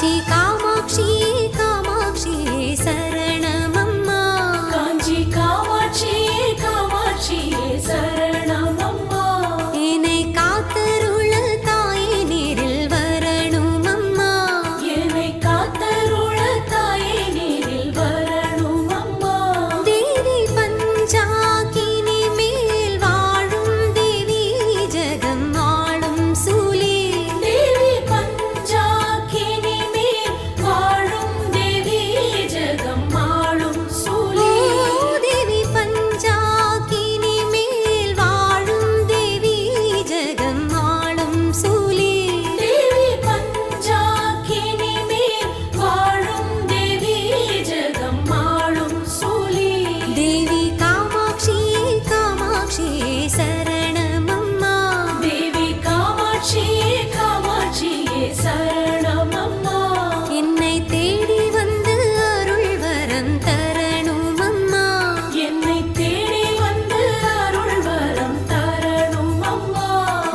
காஞ்சி காமாட்சி காமாட்சி சரணமம்மா காஞ்சி காமாட்சி காமாட்சி சரணமம்மா என்னை காத்தருள தாயே நேரில் வரணும் அம்மா என்னை காத்தருள தாயே நேரில் வரணும் அம்மா தேவி பஞ்சாக்கினி மேல் வாழும் தேவி ஜெகம் ஆளும் சூலே தேவி பஞ்சாக்கினி மேல் வாழும் தேவி ஜெகம் ஆளும் சூலே தேவி பஞ்சாக்கினி மேல் வாழும் தேவி ஜெகம் ஆளும் சூலே தேவி பஞ்சாக்கினி மேல் வாழும் தேவி ஜெகம் ஆளும் சூலே தேவி காமாட்சி காமாட்சி சரணமம்மா தேவி காமாட்சி காமாட்சி சரணமம்மா என்னை தேடி வந்து அருள் வரம் தரணும் அம்மா என்னை தேடி வந்து அருள் வரம் தரணும் அம்மா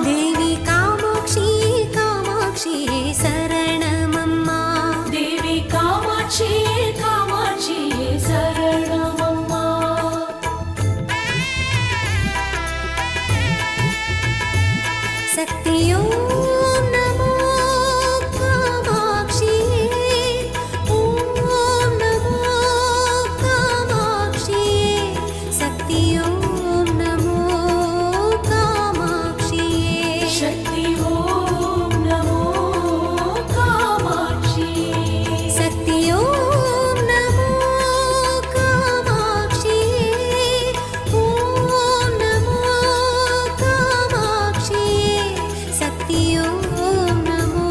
தேவி காமாட்சி காமாட்சி சரணமம்மா தேவி காமாட்சி காமாட்சி சரணமம்மா சக்தியோம் நமோ காமாட்சியே ஓம் நமோ காமாட்சியே சக்தியோம் நமோ காமாட்சியே சக்தி ஓம் நமோ காமாட்சி சக்தியோம் நமோ காமாட்சியே ஓம் நமோ காமாட்சியே சக்தியோம் நமோ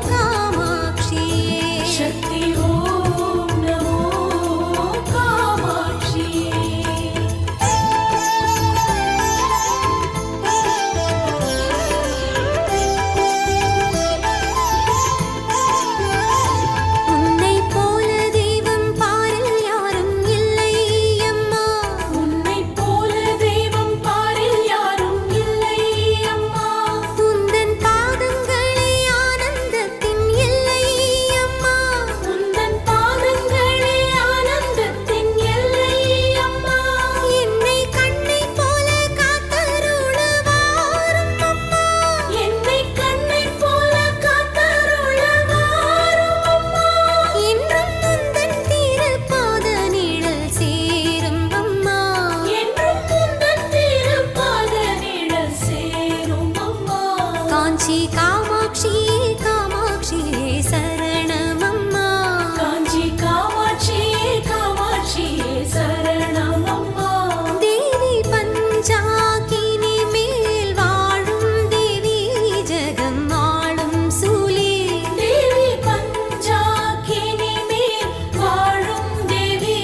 காமாட்சியே சக்தி ஓம் நமோ காமாட்சி உன்னை போல தெய்வம் பாரில் யாரும் இல்லை அம்மா உன்னை போல தெய்வம் பாரில் யாரும் இல்லை அம்மா உந்தன் பாதங்களே ஆனந்தத்தின் எல்லை அம்மா உந்தன் பாதங்களே ஆனந்தத்தின் எல்லை அம்மா என்னை கண்ணை போல காத்தருள வாரும் அம்மா என்னை கண்ணை போல காத்தருள வாரும் அம்மா என்றும் உந்தன் திருப்பாத நிழல் சேரும் அம்மா என்றும் உந்தன் திருப்பாத நிழல் சேரும் அம்மா காஞ்சி காமாட்சி காமாட்சி சரணமம்மா காஞ்சி காமாட்சி காமாட்சி சரணமம்மா தேவி பஞ்சாக்கினி மேல் வாழும் தேவி ஜெகம் ஆளும் சூலே தேவி பஞ்சாக்கினி மேல் வாழும் தேவி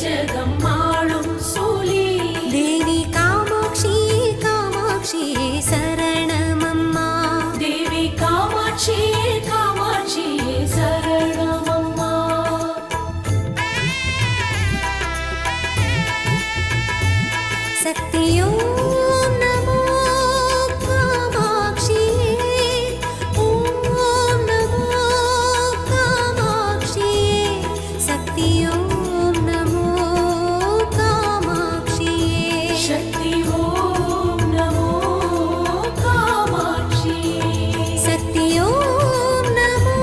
ஜெகம் ஆளும் சூலே தேவி காமாட்சி காமாட்சி சரணமம்மா தேவி காமாட்சி காமாட்சி சரணமம்மா சக்தியோம் நமோ காமாட்சியே ஓம் நமோ காமாட்சியே சக்தியோம் நமோ காமாட்சியே சக்தி ஓம் நமோ காமாட்சி சக்தியோம் நமோ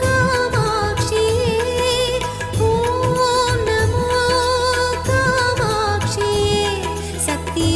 காமாட்சியே ஓம் நமோ காமாட்சியே சக்தி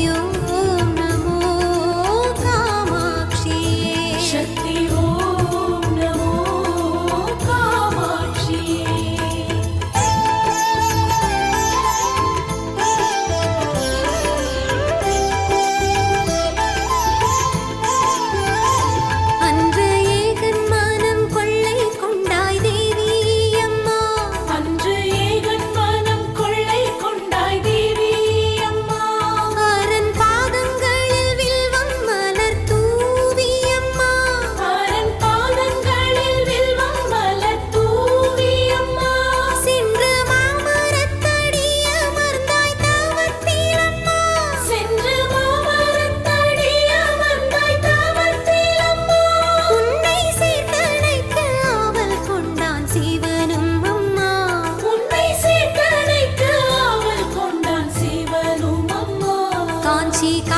காமாட்சி